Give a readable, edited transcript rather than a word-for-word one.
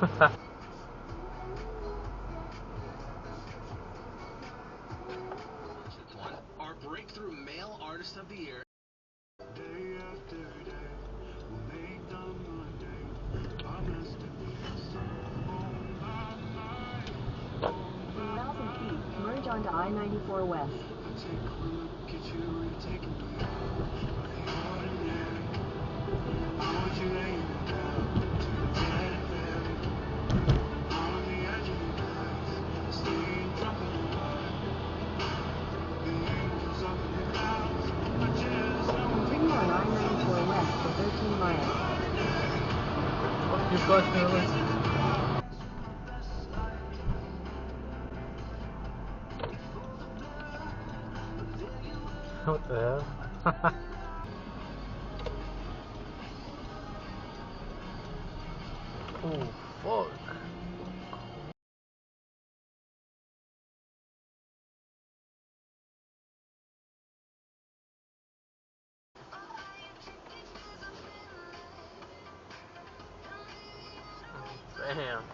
Our breakthrough male artist of the year. Day after day, we'll make the Monday our masterpiece. In 1,000 feet, merge onto I-94 West. Take a look at you, you're taking me out of the ordinary. I want you laying down to the dead end. On the edge of your legs, staying drunk on the line. The angels up in the clouds, I just Continue on I-94 West for 13 miles. Fuck you, question. What the hell? Oh, fuck. Damn.